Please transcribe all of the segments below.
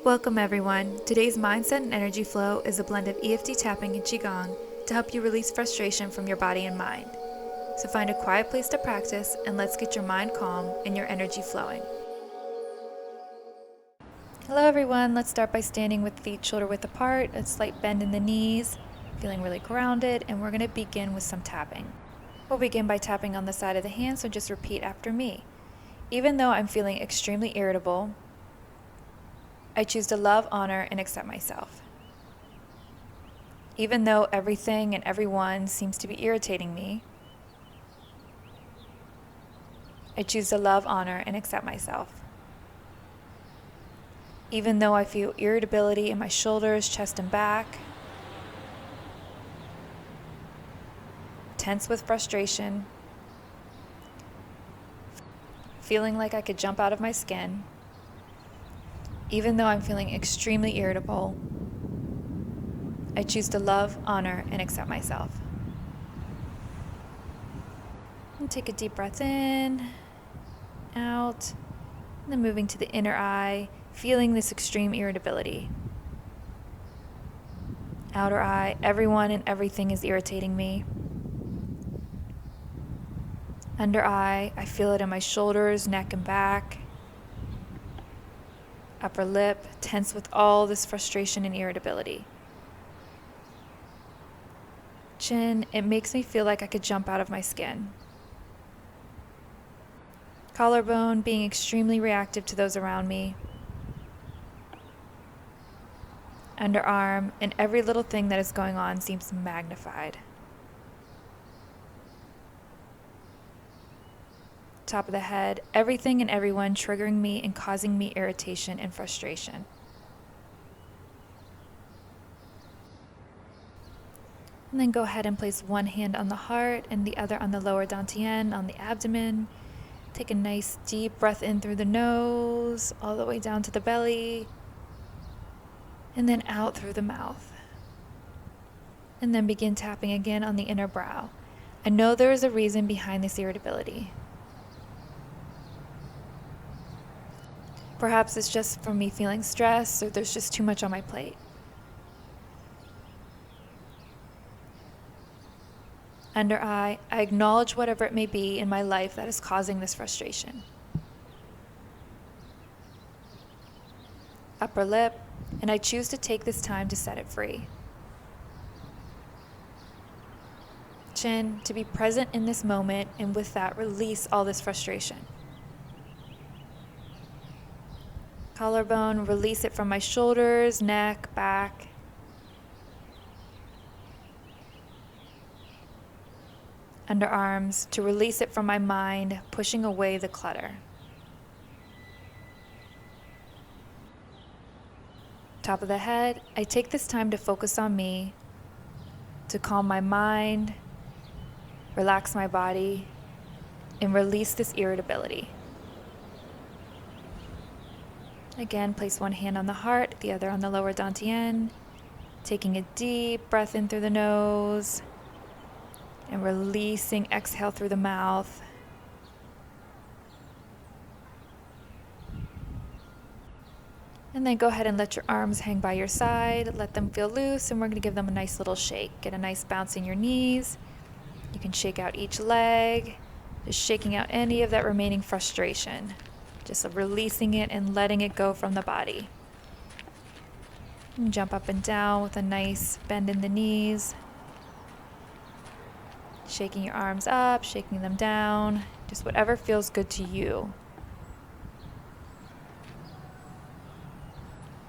Welcome everyone. Today's Mindset and Energy Flow is a blend of EFT tapping and Qigong to help you release frustration from your body and mind. So find a quiet place to practice and let's get your mind calm and your energy flowing. Hello everyone. Let's start by standing with feet shoulder width apart, a slight bend in the knees, feeling really grounded, and we're going to begin with some tapping. We'll begin by tapping on the side of the hand, so just repeat after me. Even though I'm feeling extremely irritable, I choose to love, honor, and accept myself. Even though everything and everyone seems to be irritating me, I choose to love, honor, and accept myself. Even though I feel irritability in my shoulders, chest, and back, tense with frustration, feeling like I could jump out of my skin, even though I'm feeling extremely irritable, I choose to love, honor, and accept myself. And take a deep breath in, out, and then moving to the inner eye, feeling this extreme irritability. Outer eye, everyone and everything is irritating me. Under eye, I feel it in my shoulders, neck, and back. Upper lip, tense with all this frustration and irritability. Chin, it makes me feel like I could jump out of my skin. Collarbone, being extremely reactive to those around me. Underarm, and every little thing that is going on seems magnified. Top of the head, everything and everyone triggering me and causing me irritation and frustration. And then go ahead and place one hand on the heart and the other on the lower dantian, on the abdomen. Take a nice deep breath in through the nose, all the way down to the belly, and then out through the mouth. And then begin tapping again on the inner brow. I know there is a reason behind this irritability. Perhaps it's just from me feeling stressed, or there's just too much on my plate. Under eye, I acknowledge whatever it may be in my life that is causing this frustration. Upper lip, and I choose to take this time to set it free. Chin, to be present in this moment, and with that, release all this frustration. Collarbone, release it from my shoulders, neck, back. Underarms, to release it from my mind, pushing away the clutter. Top of the head, I take this time to focus on me, to calm my mind, relax my body, and release this irritability. Again, place one hand on the heart, the other on the lower dantian, taking a deep breath in through the nose, and releasing, exhale through the mouth. And then go ahead and let your arms hang by your side, let them feel loose, and we're going to give them a nice little shake. Get a nice bounce in your knees. You can shake out each leg, just shaking out any of that remaining frustration. Just releasing it and letting it go from the body. And jump up and down with a nice bend in the knees. Shaking your arms up, shaking them down, just whatever feels good to you.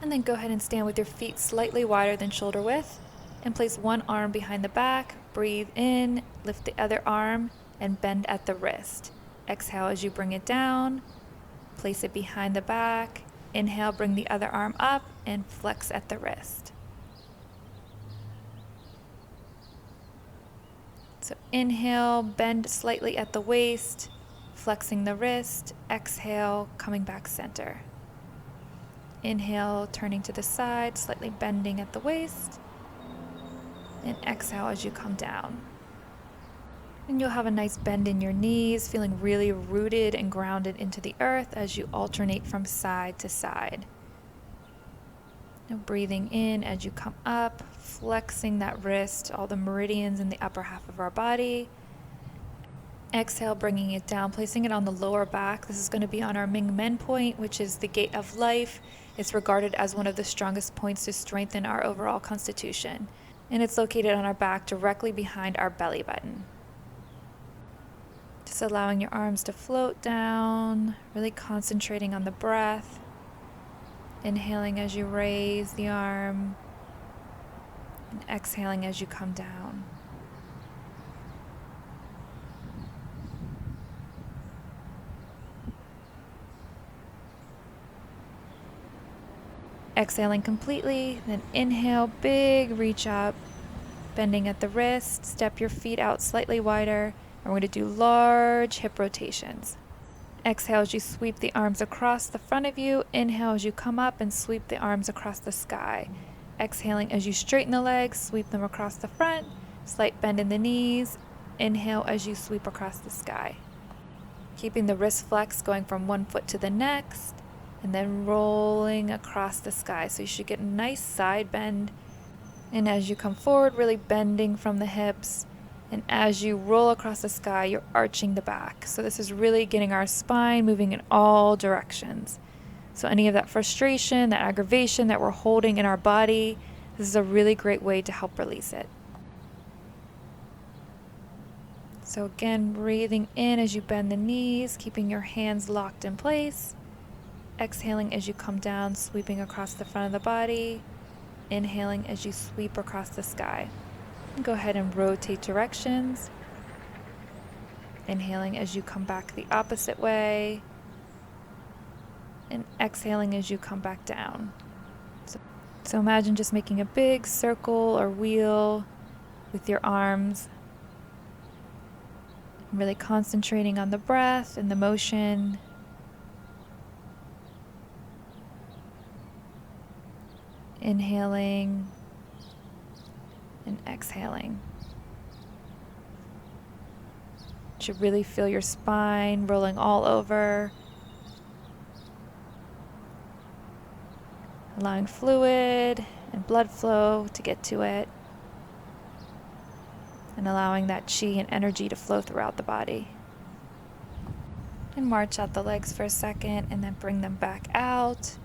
And then go ahead and stand with your feet slightly wider than shoulder width and place one arm behind the back. Breathe in, lift the other arm, and bend at the wrist. Exhale as you bring it down. Place it behind the back. Inhale, bring the other arm up and flex at the wrist. So inhale, bend slightly at the waist, flexing the wrist. Exhale, coming back center. Inhale, turning to the side, slightly bending at the waist. And exhale as you come down. And you'll have a nice bend in your knees, feeling really rooted and grounded into the earth as you alternate from side to side. Now breathing in as you come up, flexing that wrist, all the meridians in the upper half of our body. Exhale, bringing it down, placing it on the lower back. This is going to be on our Ming Men point, which is the gate of life. It's regarded as one of the strongest points to strengthen our overall constitution. And it's located on our back directly behind our belly button. Just allowing your arms to float down, really concentrating on the breath. Inhaling as you raise the arm, and exhaling as you come down. Exhaling completely, then inhale, big reach up, bending at the wrist, step your feet out slightly wider, and we're going to do large hip rotations. Exhale as you sweep the arms across the front of you, inhale as you come up and sweep the arms across the sky. Exhaling as you straighten the legs, sweep them across the front, slight bend in the knees, inhale as you sweep across the sky. Keeping the wrist flex, going from one foot to the next, and then rolling across the sky. So you should get a nice side bend. And as you come forward, really bending from the hips. And as you roll across the sky, you're arching the back. So this is really getting our spine moving in all directions. So any of that frustration, that aggravation that we're holding in our body, this is a really great way to help release it. So again, breathing in as you bend the knees, keeping your hands locked in place. Exhaling as you come down, sweeping across the front of the body. Inhaling as you sweep across the sky. Go ahead and rotate directions. Inhaling as you come back the opposite way. And exhaling as you come back down. So imagine just making a big circle or wheel with your arms. Really concentrating on the breath and the motion. Inhaling and exhaling. You should really feel your spine rolling all over. Allowing fluid and blood flow to get to it. And allowing that chi and energy to flow throughout the body. And march out the legs for a second and then bring them back out.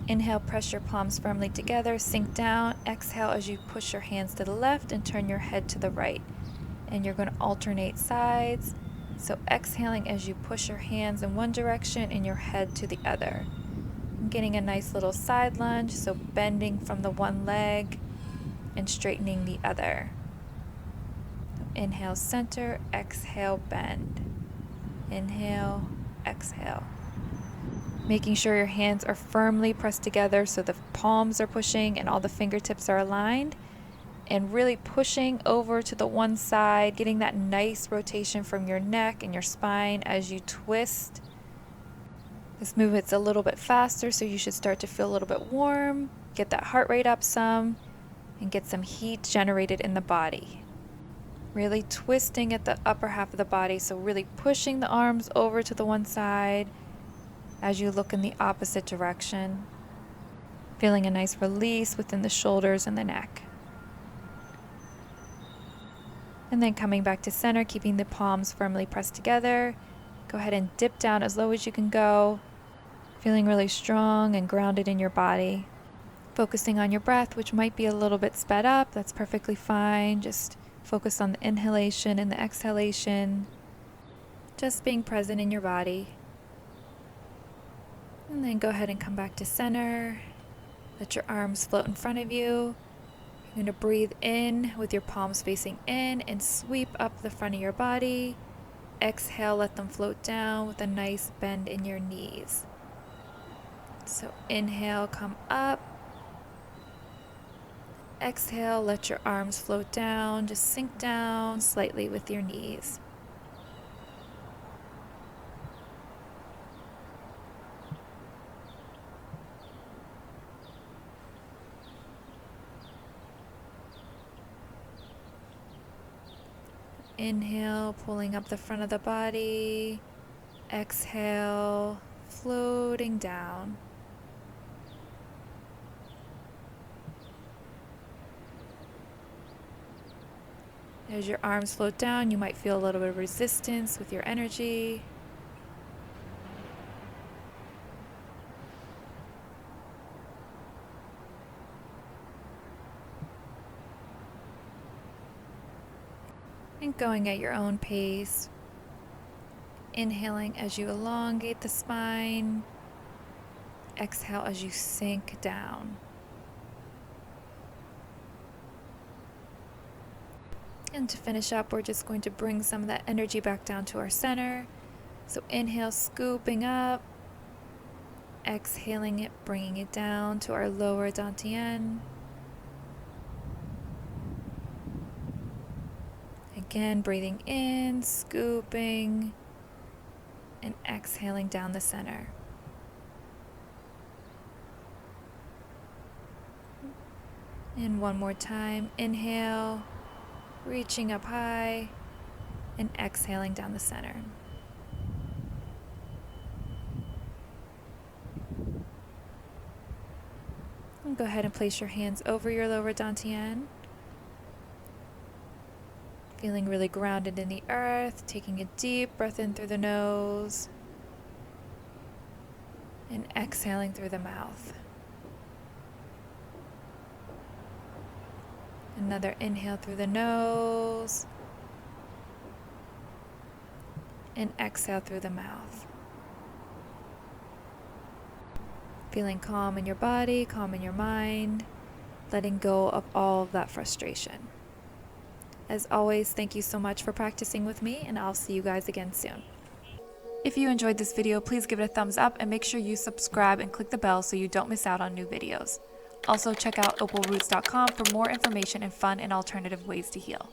Inhale, press your palms firmly together, sink down. Exhale as you push your hands to the left and turn your head to the right. And you're going to alternate sides. So exhaling as you push your hands in one direction and your head to the other. I'm getting a nice little side lunge, so bending from the one leg and straightening the other. Inhale, center, exhale, bend. Inhale, exhale. Making sure your hands are firmly pressed together so the palms are pushing and all the fingertips are aligned. And really pushing over to the one side, getting that nice rotation from your neck and your spine as you twist. This movement's a little bit faster, so you should start to feel a little bit warm, get that heart rate up some, and get some heat generated in the body. Really twisting at the upper half of the body, so really pushing the arms over to the one side as you look in the opposite direction. Feeling a nice release within the shoulders and the neck. And then coming back to center, keeping the palms firmly pressed together. Go ahead and dip down as low as you can go. Feeling really strong and grounded in your body. Focusing on your breath, which might be a little bit sped up. That's perfectly fine. Just focus on the inhalation and the exhalation. Just being present in your body. And then go ahead and come back to center. Let your arms float in front of you. You're going to breathe in with your palms facing in and sweep up the front of your body. Exhale, let them float down with a nice bend in your knees. So inhale, come up. Exhale, let your arms float down. Just sink down slightly with your knees. Inhale, pulling up the front of the body. Exhale, floating down. As your arms float down, you might feel a little bit of resistance with your energy. And going at your own pace. Inhaling as you elongate the spine. Exhale as you sink down. And to finish up, we're just going to bring some of that energy back down to our center. So inhale, scooping up. Exhaling it, bringing it down to our lower dantian. Again, breathing in, scooping, and exhaling down the center. And one more time, inhale, reaching up high, and exhaling down the center. And go ahead and place your hands over your lower dantian. Feeling really grounded in the earth, taking a deep breath in through the nose, and exhaling through the mouth. Another inhale through the nose, and exhale through the mouth. Feeling calm in your body, calm in your mind, letting go of all of that frustration. As always, thank you so much for practicing with me, and I'll see you guys again soon. If you enjoyed this video, please give it a thumbs up and make sure you subscribe and click the bell so you don't miss out on new videos. Also, check out opalroots.com for more information and fun and alternative ways to heal.